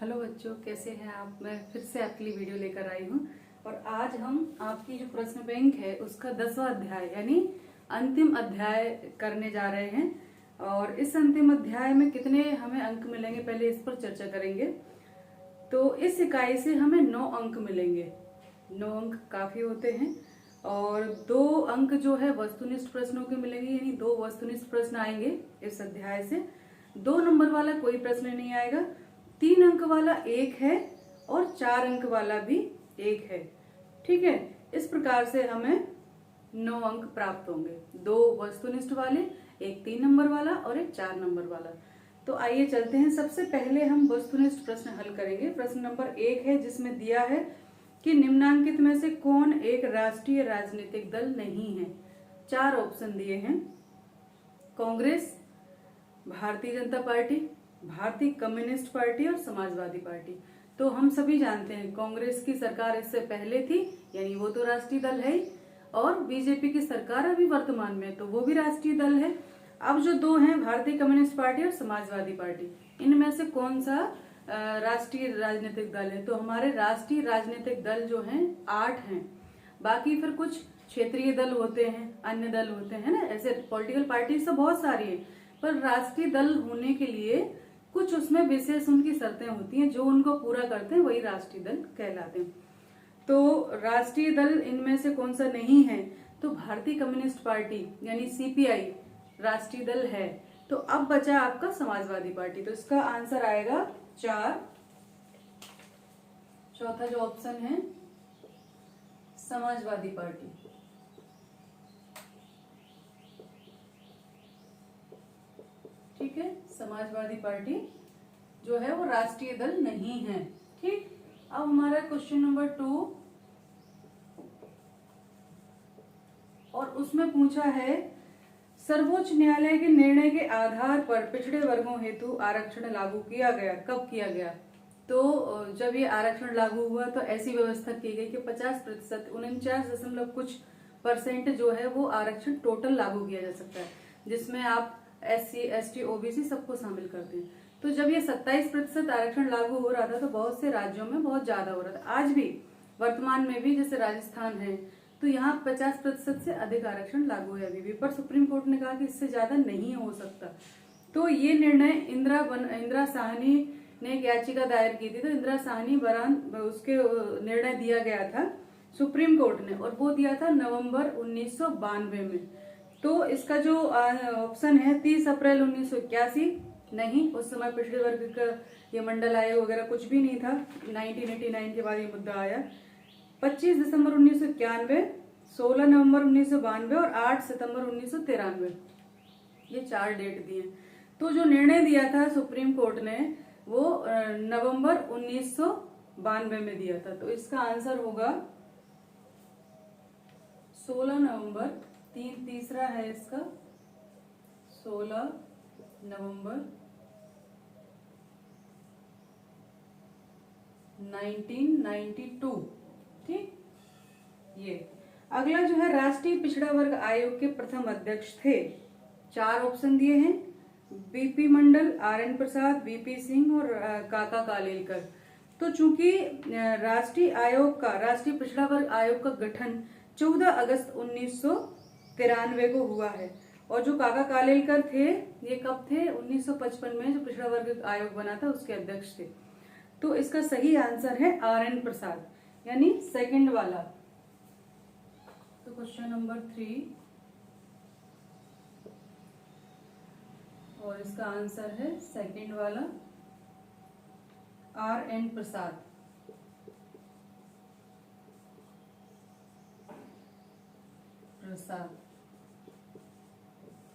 Hello बच्चों, कैसे हैं आप। मैं फिर से आपके लिए वीडियो लेकर आई हूँ और आज हम आपकी जो प्रश्न बैंक है उसका 10वां अध्याय यानी अंतिम अध्याय करने जा रहे हैं। और इस अंतिम अध्याय में कितने हमें अंक मिलेंगे पहले इस पर चर्चा करेंगे। तो इस इकाई से हमें 9 अंक मिलेंगे। 9 अंक काफी होते हैं और 2 अंक जो है वस्तुनिष्ठ प्रश्नों के मिलेंगे, यानी 2 वस्तुनिष्ठ प्रश्न आएंगे इस अध्याय से। 2 नंबर वाला कोई प्रश्न नहीं आएगा। 3 अंक वाला एक है और 4 अंक वाला भी एक है। ठीक है, इस प्रकार से हमें 9 अंक प्राप्त होंगे। 2 वस्तुनिष्ठ वाले, एक 3 नंबर वाला और एक 4 नंबर वाला। तो आइए चलते हैं। सबसे पहले हम वस्तुनिष्ठ प्रश्न हल करेंगे। प्रश्न नंबर 1 है जिसमें दिया है कि निम्नांकित में से कौन एक राष्ट्रीय राजनीतिक दल नहीं है। 4 ऑप्शन दिए हैं, कांग्रेस, भारतीय जनता पार्टी, भारतीय कम्युनिस्ट पार्टी और समाजवादी पार्टी। तो हम सभी जानते हैं कांग्रेस की सरकार इससे पहले थी, यानी वो तो राष्ट्रीय दल है ही, और बीजेपी की सरकार अभी वर्तमान में, तो वो भी राष्ट्रीय दल है। अब जो 2 हैं, भारतीय कम्युनिस्ट पार्टी और समाजवादी पार्टी, इनमें से कौन सा राष्ट्रीय राजनीतिक दल है। तो हमारे राष्ट्रीय राजनीतिक दल जो हैं 8 हैं। बाकी फिर कुछ क्षेत्रीय दल होते हैं, अन्य दल होते हैं ना, ऐसे पॉलिटिकल पार्टी तो बहुत सारी है, पर राष्ट्रीय दल होने के लिए कुछ उसमें विशेष उनकी शर्तें होती हैं, जो उनको पूरा करते हैं वही राष्ट्रीय दल कहलाते हैं। तो राष्ट्रीय दल इनमें से कौन सा नहीं है, तो भारतीय कम्युनिस्ट पार्टी यानी सीपीआई राष्ट्रीय दल है। तो अब बचा आपका समाजवादी पार्टी, तो इसका आंसर आएगा 4। चौथा जो ऑप्शन है समाजवादी पार्टी। ठीक है, समाजवादी पार्टी जो है वो राष्ट्रीय दल नहीं है। ठीक, अब हमारा क्वेश्चन नंबर 2 और उसमें पूछा है सर्वोच्च न्यायालय के निर्णय के आधार पर पिछड़े वर्गों हेतु आरक्षण लागू किया गया। कब किया गया, तो जब ये आरक्षण लागू हुआ तो ऐसी व्यवस्था की गई कि 50%, 49% जो है वो आरक्षण टोटल लागू किया जा सकता है, जिसमें आप SC, ST, OBC सबको शामिल करते हैं। तो जब ये 27% आरक्षण लागू हो रहा था तो बहुत से राज्यों में बहुत ज्यादा हो रहा था। आज भी वर्तमान में भी जैसे राजस्थान है तो यहाँ 50% से अधिक आरक्षण लागू है अभी भी, पर सुप्रीम कोर्ट ने कहा कि इससे ज्यादा नहीं हो सकता। तो ये निर्णय इंदिरा साहनी ने एक याचिका दायर की थी, तो इंदिरा साहनी बरान उसके निर्णय दिया गया था सुप्रीम कोर्ट ने, और वो दिया था नवंबर 1992 में। तो इसका जो ऑप्शन है 30 अप्रैल 1981, नहीं, उस समय पिछड़े वर्ग का ये मंडल आयोग वगैरह कुछ भी नहीं था। 1989 के बाद ये मुद्दा आया। 25 दिसंबर 1991, 16 नवंबर 1992 और 8 सितंबर 1993, ये 4 डेट दिए। तो जो निर्णय दिया था सुप्रीम कोर्ट ने वो नवंबर 1992 में दिया था। तो इसका आंसर होगा 16 नवंबर, तीसरा है इसका 16 नवंबर 1992। ठीक, ये अगला जो है राष्ट्रीय पिछड़ा वर्ग आयोग के प्रथम अध्यक्ष थे। 4 ऑप्शन दिए हैं, बीपी मंडल, RN प्रसाद, VP सिंह और काका कालेलकर। तो चूंकि राष्ट्रीय पिछड़ा वर्ग आयोग का गठन 14 अगस्त 1993 को हुआ है, और जो काका कालेलकर थे ये कब थे, 1955 में जो पिछड़ा वर्ग आयोग बना था उसके अध्यक्ष थे। तो इसका सही आंसर है RN प्रसाद, यानी सेकंड वाला। तो क्वेश्चन नंबर 3 और इसका आंसर है सेकंड वाला RN प्रसाद।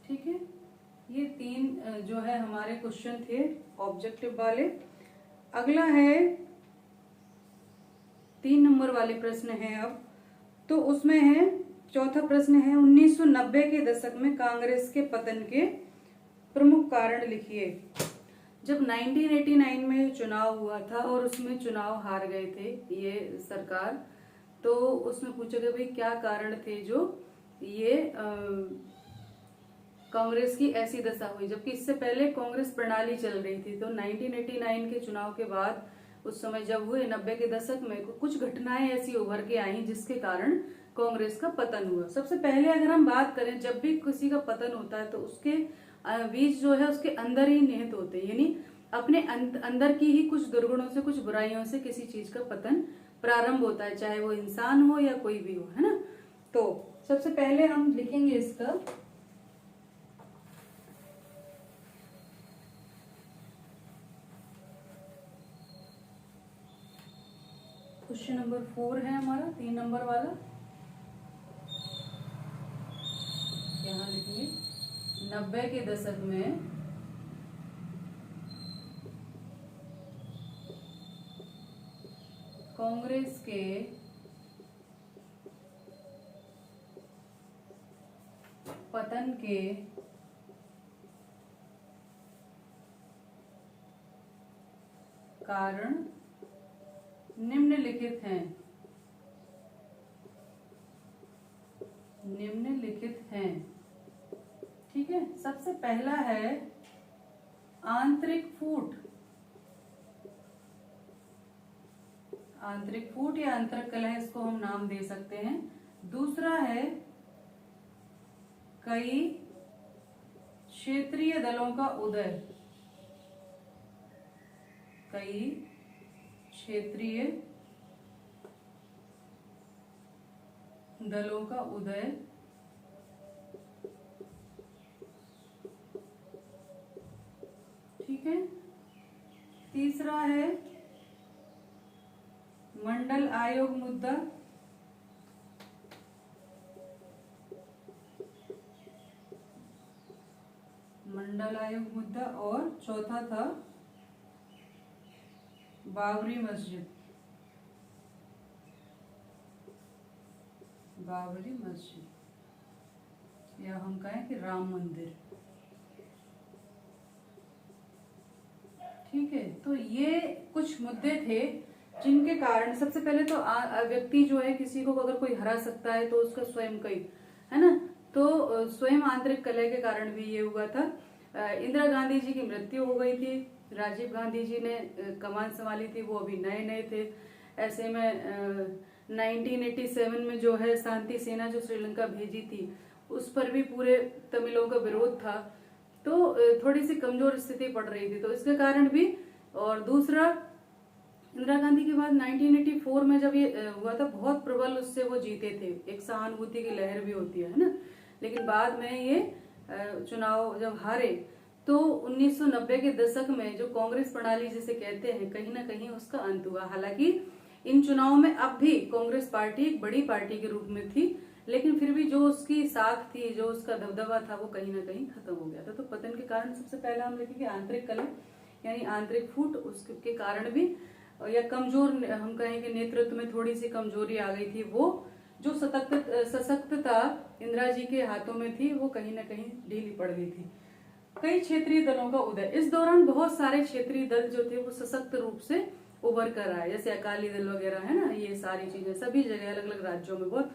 ठीक है, ये 3 जो है हमारे क्वेश्चन थे ऑब्जेक्टिव वाले। अगला है 3 नंबर वाले प्रश्न है अब। तो उसमें है, चौथा प्रश्न है 1990 के दशक में कांग्रेस के पतन के प्रमुख कारण लिखिए। जब 1989 में चुनाव हुआ था और उसमें चुनाव हार गए थे ये सरकार, तो उसमें पूछा गया भाई क्या कारण थे जो ये कांग्रेस की ऐसी दशा हुई, जबकि इससे पहले कांग्रेस प्रणाली चल रही थी। तो 1989 के चुनाव के बाद उस समय जब हुए 90 के दशक में कुछ घटनाएं ऐसी उभर के आई जिसके कारण कांग्रेस का पतन हुआ। सबसे पहले अगर हम बात करें, जब भी किसी का पतन होता है तो उसके बीज जो है उसके अंदर ही निहित होते हैं, यानी अपने अंदर की ही कुछ दुर्गुणों से, कुछ बुराइयों से किसी चीज का पतन प्रारंभ होता है, चाहे वो इंसान हो या कोई भी हो, है ना। तो सबसे पहले हम लिखेंगे इसका क्वेश्चन नंबर 4 है हमारा, 3 नंबर वाला। यहाँ लिखेंगे 90 के दशक में कांग्रेस के पतन के कारण निम्नलिखित हैं। ठीक है, सबसे पहला है आंतरिक फूट या आंतरिक कलह, इसको हम नाम दे सकते हैं। दूसरा है कई क्षेत्रीय दलों का उदय, ठीक है। तीसरा है मंडल आयोग मुद्दा, और चौथा था बाबरी मस्जिद, या हम कहें कि राम मंदिर। ठीक है, तो ये कुछ मुद्दे थे जिनके कारण सबसे पहले तो व्यक्ति जो है, किसी को अगर कोई हरा सकता है तो उसका स्वयं का ही, है ना। तो स्वयं आंतरिक कलह के कारण भी ये हुआ था। इंदिरा गांधी जी की मृत्यु हो गई थी, राजीव गांधी जी ने कमान संभाली थी, वो अभी नए नए थे। ऐसे में 1987 में जो है शांति सेना जो श्रीलंका भेजी थी, उस पर भी पूरे तमिलों का विरोध था, तो थोड़ी सी कमजोर स्थिति पड़ रही थी, तो इसके कारण भी। और दूसरा, इंदिरा गांधी के बाद 1984 में जब ये हुआ था, बहुत प्रबल उससे वो जीते थे, एक सहानुभूति की लहर भी होती है ना। लेकिन बाद में ये चुनाव जब हारे, तो 1990 के दशक में जो कांग्रेस प्रणाली जिसे कहते हैं, कहीं ना कहीं उसका अंत हुआ। हालांकि इन चुनावों में अब भी कांग्रेस पार्टी एक बड़ी पार्टी के रूप में थी, लेकिन फिर भी जो उसकी साख थी, जो उसका दबदबा था, वो कहीं ना कहीं खत्म हो गया था। तो पतन के कारण सबसे पहला हम लिखेंगे आंतरिक कलह, यानी आंतरिक फूट, उसके कारण भी, या कमजोर, हम कहेंगे नेतृत्व में थोड़ी सी कमजोरी आ गई थी। वो जो सशक्तता इंदिरा जी के हाथों में थी, वो कहीं ना कहीं ढीली पड़ गई थी। कई क्षेत्रीय दलों का उदय, इस दौरान बहुत सारे क्षेत्रीय दल जो थे वो सशक्त रूप से उभर कर आए, जैसे अकाली दल वगैरह, है ना। ये सारी चीजें सभी जगह अलग अलग राज्यों में बहुत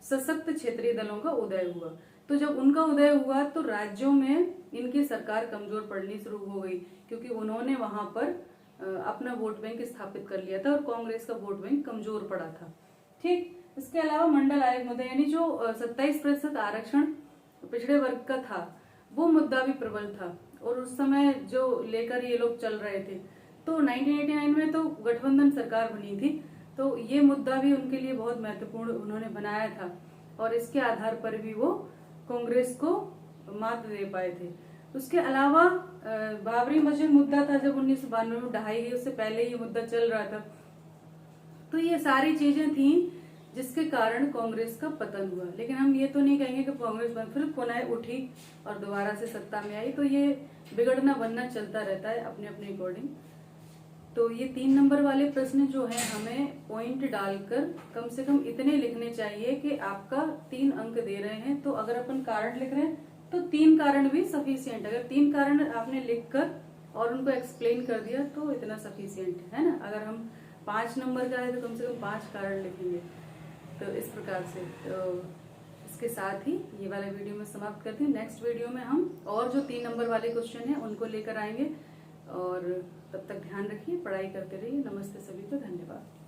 सशक्त क्षेत्रीय दलों का उदय हुआ। तो जब उनका उदय हुआ तो राज्यों में इनकी सरकार कमजोर पड़नी शुरू हो गई, क्योंकि उन्होंने वहां पर अपना वोट बैंक स्थापित कर लिया था और कांग्रेस का वोट बैंक कमजोर पड़ा था। ठीक, इसके अलावा मंडल आयोग मुद्दा, यानी जो 27% आरक्षण पिछड़े वर्ग का था, वो मुद्दा भी प्रबल था, और उस समय जो लेकर ये लोग चल रहे थे। तो 1989 में तो गठबंधन सरकार बनी थी, तो ये मुद्दा भी उनके लिए बहुत महत्वपूर्ण उन्होंने बनाया था, और इसके आधार पर भी वो कांग्रेस को मात दे पाए थे। उसके अलावा बाबरी मस्जिद मुद्दा था, जब 1992 में ढहाई गई, उससे पहले ये मुद्दा चल रहा था। तो ये सारी चीजें थी जिसके कारण कांग्रेस का पतन हुआ। लेकिन हम ये तो नहीं कहेंगे कि कांग्रेस फिर पुनः उठी और दोबारा से सत्ता में आई, तो ये बिगड़ना बनना चलता रहता है अपने अपने अकॉर्डिंग। तो ये 3 नंबर वाले प्रश्न जो है, हमें पॉइंट डालकर कम से कम इतने लिखने चाहिए कि आपका 3 अंक दे रहे हैं, तो अगर अपन कारण लिख रहे हैं तो 3 कारण भी सफिशियंट। अगर 3 कारण आपने लिखकर और उनको एक्सप्लेन कर दिया तो इतना सफिशियंट है ना। अगर हम 5 नंबर का है तो कम से कम 5 कारण लिखेंगे। तो इस प्रकार से, तो इसके साथ ही ये वाला वीडियो में समाप्त करती हूँ। नेक्स्ट वीडियो में हम और जो 3 नंबर वाले क्वेश्चन हैं उनको लेकर आएंगे। और तब तक ध्यान रखिए, पढ़ाई करते रहिए। नमस्ते सभी को, धन्यवाद।